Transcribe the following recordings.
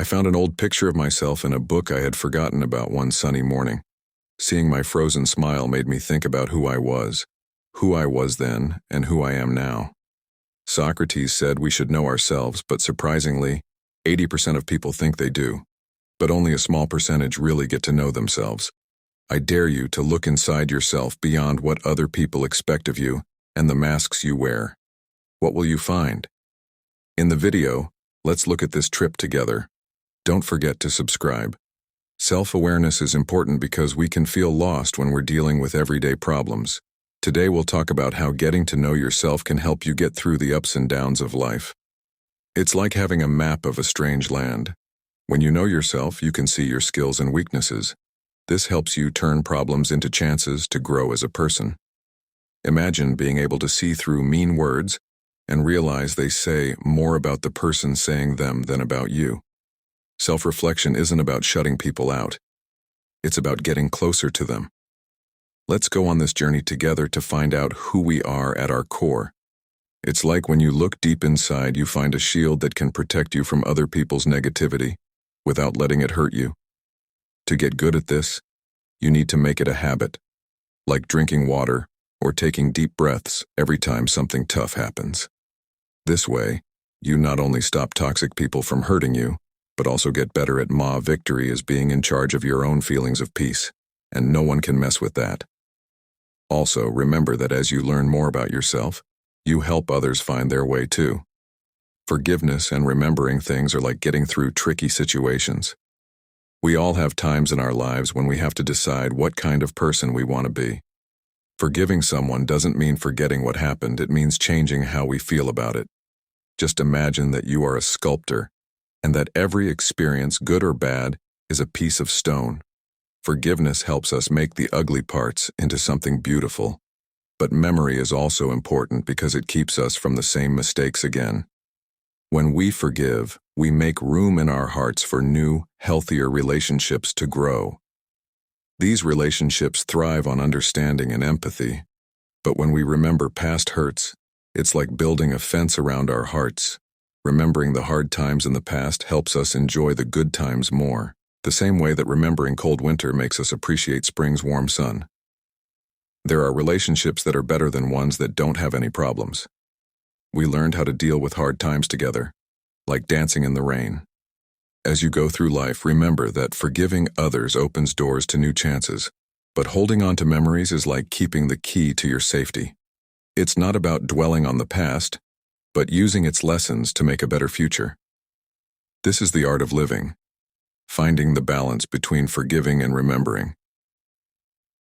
I found an old picture of myself in a book I had forgotten about one sunny morning. Seeing my frozen smile made me think about who I was then, and who I am now. Socrates said we should know ourselves, but surprisingly, 80% of people think they do. But only a small percentage really get to know themselves. I dare you to look inside yourself beyond what other people expect of you and the masks you wear. What will you find? In the video, let's look at this trip together. Don't forget to subscribe. Self-awareness is important because we can feel lost when we're dealing with everyday problems. Today we'll talk about how getting to know yourself can help you get through the ups and downs of life. It's like having a map of a strange land. When you know yourself, you can see your skills and weaknesses. This helps you turn problems into chances to grow as a person. Imagine being able to see through mean words and realize they say more about the person saying them than about you. Self-reflection isn't about shutting people out. It's about getting closer to them. Let's go on this journey together to find out who we are at our core. It's like when you look deep inside, you find a shield that can protect you from other people's negativity without letting it hurt you. To get good at this, you need to make it a habit, like drinking water or taking deep breaths every time something tough happens. This way, you not only stop toxic people from hurting you, but also get better at victory as being in charge of your own feelings of peace, and no one can mess with that. Also, remember that as you learn more about yourself, you help others find their way too. Forgiveness and remembering things are like getting through tricky situations. We all have times in our lives when we have to decide what kind of person we want to be. Forgiving someone doesn't mean forgetting what happened, it means changing how we feel about it. Just imagine that you are a sculptor, and that every experience, good or bad, is a piece of stone. Forgiveness helps us make the ugly parts into something beautiful. But memory is also important because it keeps us from the same mistakes again. When we forgive, we make room in our hearts for new, healthier relationships to grow. These relationships thrive on understanding and empathy. But when we remember past hurts, it's like building a fence around our hearts. Remembering the hard times in the past helps us enjoy the good times more, the same way that remembering cold winter makes us appreciate spring's warm sun. There are relationships that are better than ones that don't have any problems. We learned how to deal with hard times together, like dancing in the rain. As you go through life, remember that forgiving others opens doors to new chances, but holding on to memories is like keeping the key to your safety. It's not about dwelling on the past, but using its lessons to make a better future. This is the art of living, finding the balance between forgiving and remembering.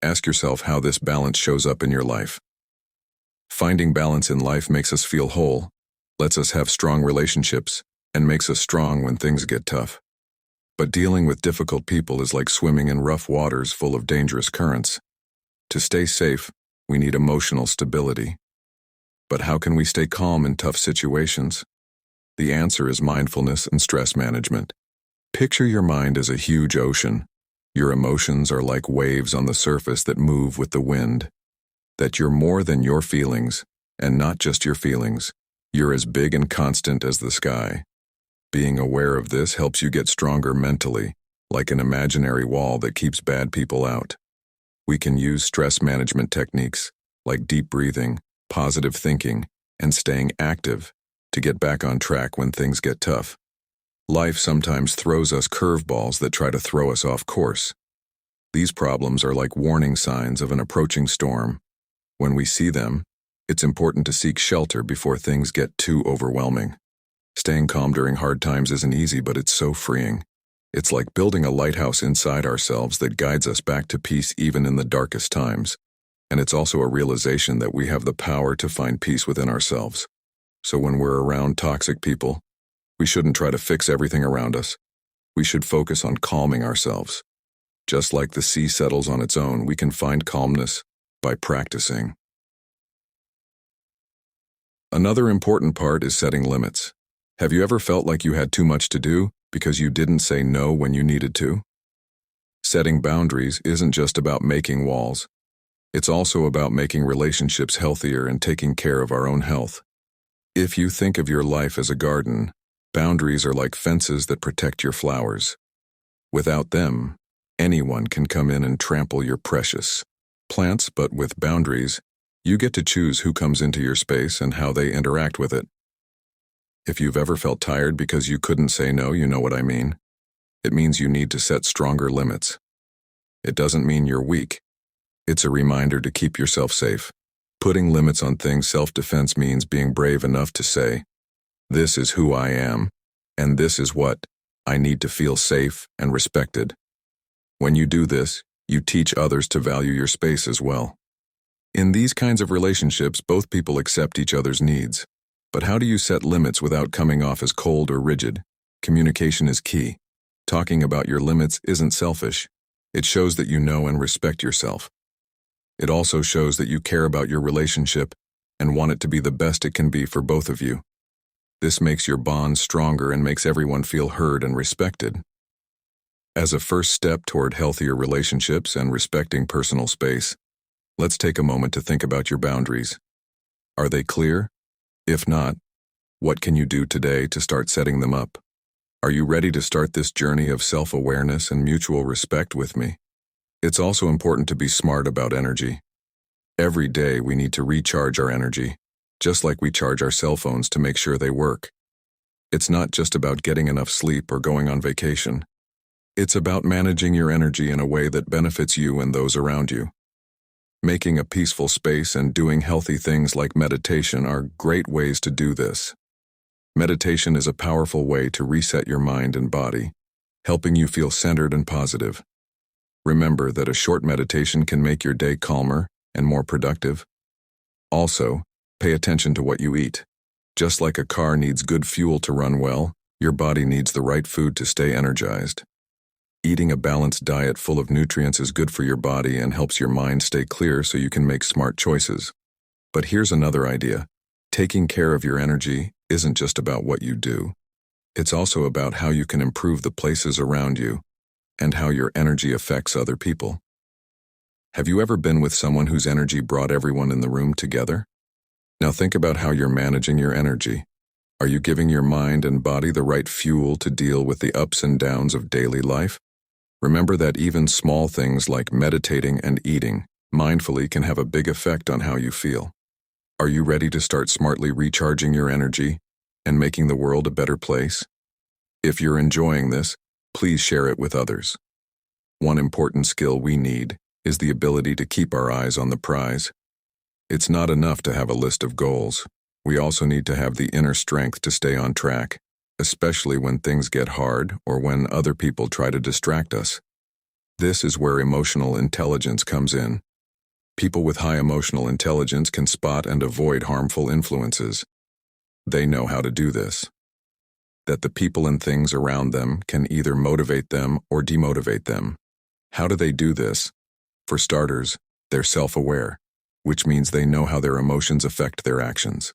Ask yourself how this balance shows up in your life. Finding balance in life makes us feel whole, lets us have strong relationships, and makes us strong when things get tough. But dealing with difficult people is like swimming in rough waters full of dangerous currents. To stay safe, we need emotional stability. But how can we stay calm in tough situations? The answer is mindfulness and stress management. Picture your mind as a huge ocean. Your emotions are like waves on the surface that move with the wind. That you're more than your feelings, and not just your feelings. You're as big and constant as the sky. Being aware of this helps you get stronger mentally, like an imaginary wall that keeps bad people out. We can use stress management techniques, like deep breathing, positive thinking, and staying active to get back on track when things get tough. Life sometimes throws us curveballs that try to throw us off course. These problems are like warning signs of an approaching storm. When we see them, it's important to seek shelter before things get too overwhelming. Staying calm during hard times isn't easy, but it's so freeing. It's like building a lighthouse inside ourselves that guides us back to peace even in the darkest times. And it's also a realization that we have the power to find peace within ourselves. So when we're around toxic people, we shouldn't try to fix everything around us. We should focus on calming ourselves. Just like the sea settles on its own, we can find calmness by practicing. Another important part is setting limits. Have you ever felt like you had too much to do because you didn't say no when you needed to? Setting boundaries isn't just about making walls. It's also about making relationships healthier and taking care of our own health. If you think of your life as a garden, Boundaries are like fences that protect your flowers. Without them, anyone can come in and trample your precious plants, but with boundaries, you get to choose who comes into your space and how they interact with it. If you've ever felt tired because you couldn't say no, you know what I mean. It means you need to set stronger limits. It doesn't mean you're weak. It's a reminder to keep yourself safe. Putting limits on things, self-defense means being brave enough to say, this is who I am, and this is what I need to feel safe and respected. When you do this, you teach others to value your space as well. In these kinds of relationships, both people accept each other's needs. But how do you set limits without coming off as cold or rigid? Communication is key. Talking about your limits isn't selfish. It shows that you know and respect yourself. It also shows that you care about your relationship and want it to be the best it can be for both of you. This makes your bond stronger and makes everyone feel heard and respected. As a first step toward healthier relationships and respecting personal space, let's take a moment to think about your boundaries. Are they clear? If not, what can you do today to start setting them up? Are you ready to start this journey of self-awareness and mutual respect with me? It's also important to be smart about energy. Every day we need to recharge our energy, just like we charge our cell phones to make sure they work. It's not just about getting enough sleep or going on vacation. It's about managing your energy in a way that benefits you and those around you. Making a peaceful space and doing healthy things like meditation are great ways to do this. Meditation is a powerful way to reset your mind and body, helping you feel centered and positive. Remember that a short meditation can make your day calmer and more productive. Also, pay attention to what you eat. Just like a car needs good fuel to run well, your body needs the right food to stay energized. Eating a balanced diet full of nutrients is good for your body and helps your mind stay clear so you can make smart choices. But here's another idea. Taking care of your energy isn't just about what you do. It's also about how you can improve the places around you and how your energy affects other people. Have you ever been with someone whose energy brought everyone in the room together? Now think about how you're managing your energy. Are you giving your mind and body the right fuel to deal with the ups and downs of daily life? Remember that even small things like meditating and eating mindfully can have a big effect on how you feel. Are you ready to start smartly recharging your energy and making the world a better place? If you're enjoying this, please share it with others. One important skill we need is the ability to keep our eyes on the prize. It's not enough to have a list of goals. We also need to have the inner strength to stay on track, especially when things get hard or when other people try to distract us. This is where emotional intelligence comes in. People with high emotional intelligence can spot and avoid harmful influences. They know how to do this. That the people and things around them can either motivate them or demotivate them. How do they do this? For starters, they're self-aware, which means they know how their emotions affect their actions.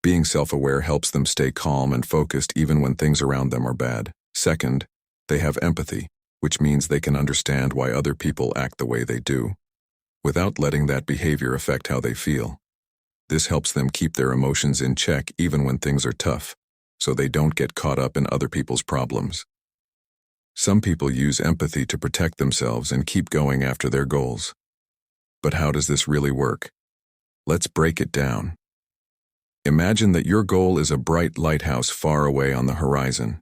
Being self-aware helps them stay calm and focused even when things around them are bad. Second, they have empathy, which means they can understand why other people act the way they do, without letting that behavior affect how they feel. This helps them keep their emotions in check even when things are tough, so they don't get caught up in other people's problems. Some people use empathy to protect themselves and keep going after their goals. But how does this really work? Let's break it down. Imagine that your goal is a bright lighthouse far away on the horizon.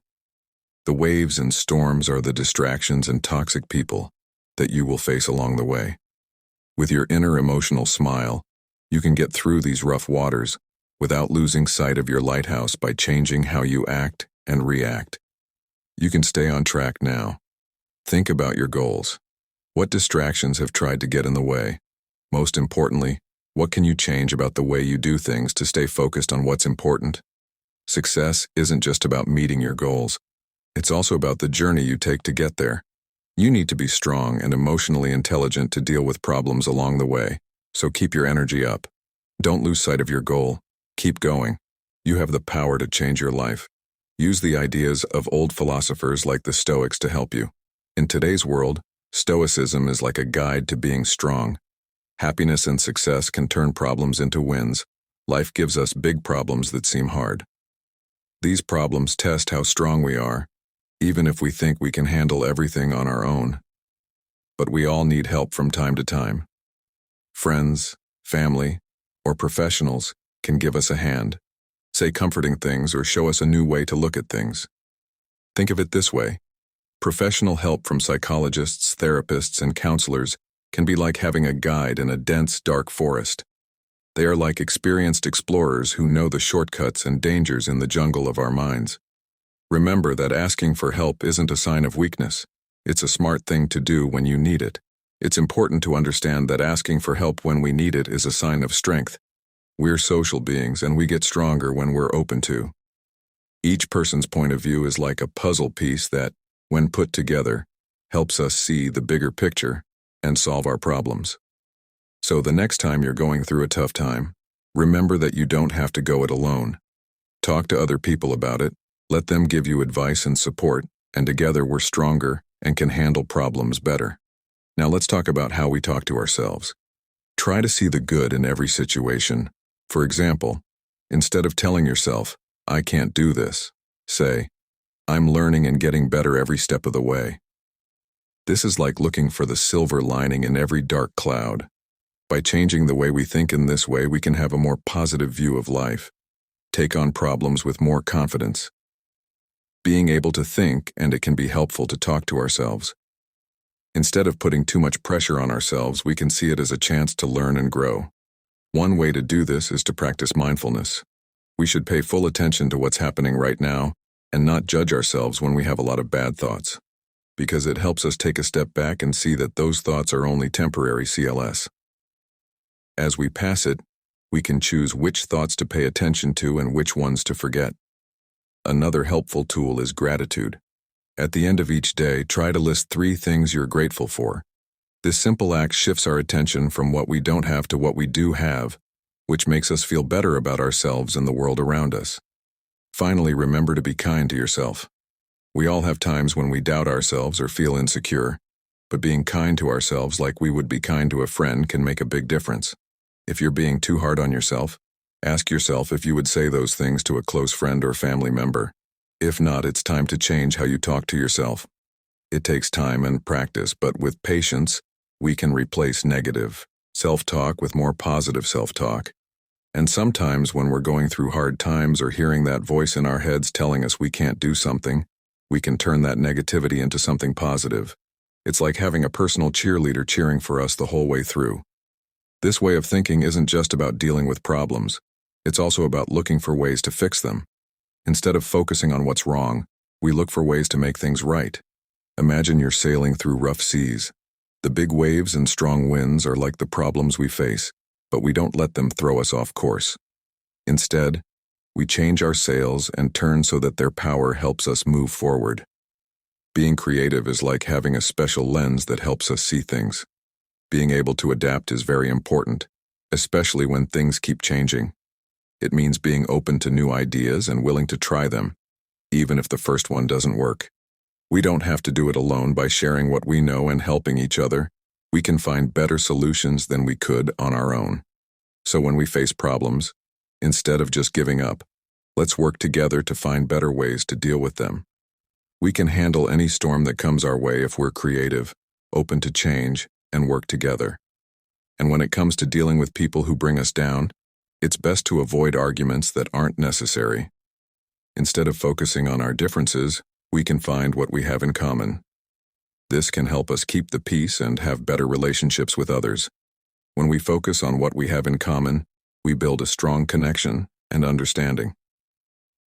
The waves and storms are the distractions and toxic people that you will face along the way. With your inner emotional smile, you can get through these rough waters without losing sight of your lighthouse by changing how you act and react. You can stay on track now. Think about your goals. What distractions have tried to get in the way? Most importantly, what can you change about the way you do things to stay focused on what's important? Success isn't just about meeting your goals. It's also about the journey you take to get there. You need to be strong and emotionally intelligent to deal with problems along the way, so keep your energy up. Don't lose sight of your goal. Keep going. You have the power to change your life. Use the ideas of old philosophers like the Stoics to help you. In today's world, Stoicism is like a guide to being strong. Happiness and success can turn problems into wins. Life gives us big problems that seem hard. These problems test how strong we are, even if we think we can handle everything on our own. But we all need help from time to time. Friends, family, or professionals can give us a hand, say comforting things, or show us a new way to look at things. Think of it this way. Professional help from psychologists, therapists, and counselors can be like having a guide in a dense, dark forest. They are like experienced explorers who know the shortcuts and dangers in the jungle of our minds. Remember that asking for help isn't a sign of weakness. It's a smart thing to do when you need it. It's important to understand that asking for help when we need it is a sign of strength. We're social beings, and we get stronger when we're open to. Each person's point of view is like a puzzle piece that, when put together, helps us see the bigger picture and solve our problems. So the next time you're going through a tough time, remember that you don't have to go it alone. Talk to other people about it, let them give you advice and support, and together we're stronger and can handle problems better. Now let's talk about how we talk to ourselves. Try to see the good in every situation. For example, instead of telling yourself, "I can't do this," say, "I'm learning and getting better every step of the way." This is like looking for the silver lining in every dark cloud. By changing the way we think in this way, we can have a more positive view of life, take on problems with more confidence. Being able to think, and it can be helpful to talk to ourselves. Instead of putting too much pressure on ourselves, we can see it as a chance to learn and grow. One way to do this is to practice mindfulness. We should pay full attention to what's happening right now and not judge ourselves when we have a lot of bad thoughts, because it helps us take a step back and see that those thoughts are only temporary CLS. As we pass it, we can choose which thoughts to pay attention to and which ones to forget. Another helpful tool is gratitude. At the end of each day, try to list 3 things you're grateful for. This simple act shifts our attention from what we don't have to what we do have, which makes us feel better about ourselves and the world around us. Finally, remember to be kind to yourself. We all have times when we doubt ourselves or feel insecure, but being kind to ourselves like we would be kind to a friend can make a big difference. If you're being too hard on yourself, ask yourself if you would say those things to a close friend or family member. If not, it's time to change how you talk to yourself. It takes time and practice, but with patience, we can replace negative self-talk with more positive self-talk. And sometimes when we're going through hard times or hearing that voice in our heads telling us we can't do something, we can turn that negativity into something positive. It's like having a personal cheerleader cheering for us the whole way through. This way of thinking isn't just about dealing with problems. It's also about looking for ways to fix them. Instead of focusing on what's wrong, we look for ways to make things right. Imagine you're sailing through rough seas. The big waves and strong winds are like the problems we face, but we don't let them throw us off course. Instead, we change our sails and turn so that their power helps us move forward. Being creative is like having a special lens that helps us see things. Being able to adapt is very important, especially when things keep changing. It means being open to new ideas and willing to try them, even if the first one doesn't work. We don't have to do it alone. By sharing what we know and helping each other, we can find better solutions than we could on our own. So when we face problems, instead of just giving up, let's work together to find better ways to deal with them. We can handle any storm that comes our way if we're creative, open to change, and work together. And when it comes to dealing with people who bring us down, it's best to avoid arguments that aren't necessary. Instead of focusing on our differences, we can find what we have in common. This can help us keep the peace and have better relationships with others. When we focus on what we have in common, we build a strong connection and understanding.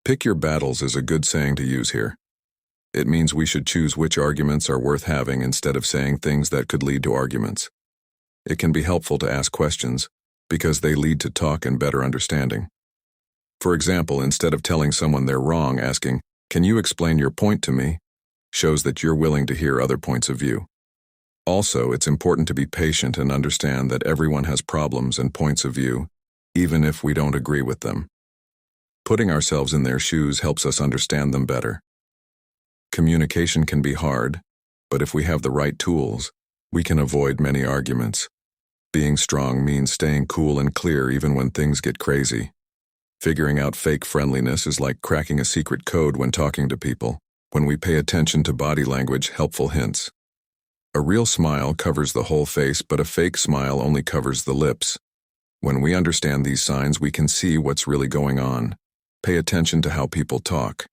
Pick your battles is a good saying to use here. It means we should choose which arguments are worth having instead of saying things that could lead to arguments. It can be helpful to ask questions because they lead to talk and better understanding. For example, instead of telling someone they're wrong, asking, "Can you explain your point to me?" shows that you're willing to hear other points of view. Also, it's important to be patient and understand that everyone has problems and points of view, even if we don't agree with them. Putting ourselves in their shoes helps us understand them better. Communication can be hard, but if we have the right tools, we can avoid many arguments. Being strong means staying cool and clear even when things get crazy. Figuring out fake friendliness is like cracking a secret code when talking to people, when we pay attention to body language, helpful hints. A real smile covers the whole face, but a fake smile only covers the lips. When we understand these signs, we can see what's really going on. Pay attention to how people talk.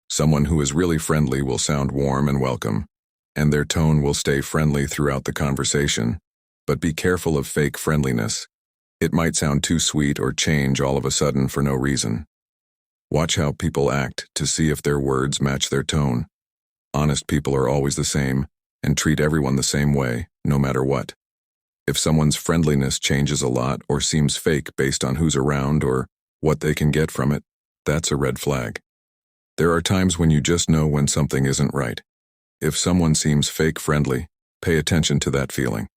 Someone who is really friendly will sound warm and welcome, and their tone will stay friendly throughout the conversation. But be careful of fake friendliness. It might sound too sweet or change all of a sudden for no reason. Watch how people act to see if their words match their tone. Honest people are always the same and treat everyone the same way, no matter what. If someone's friendliness changes a lot or seems fake based on who's around or what they can get from it, that's a red flag. There are times when you just know when something isn't right. If someone seems fake friendly, pay attention to that feeling.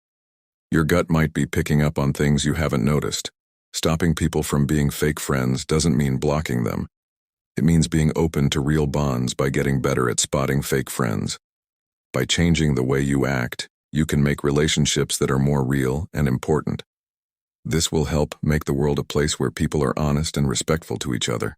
Your gut might be picking up on things you haven't noticed. Stopping people from being fake friends doesn't mean blocking them. It means being open to real bonds by getting better at spotting fake friends. By changing the way you act, you can make relationships that are more real and important. This will help make the world a place where people are honest and respectful to each other.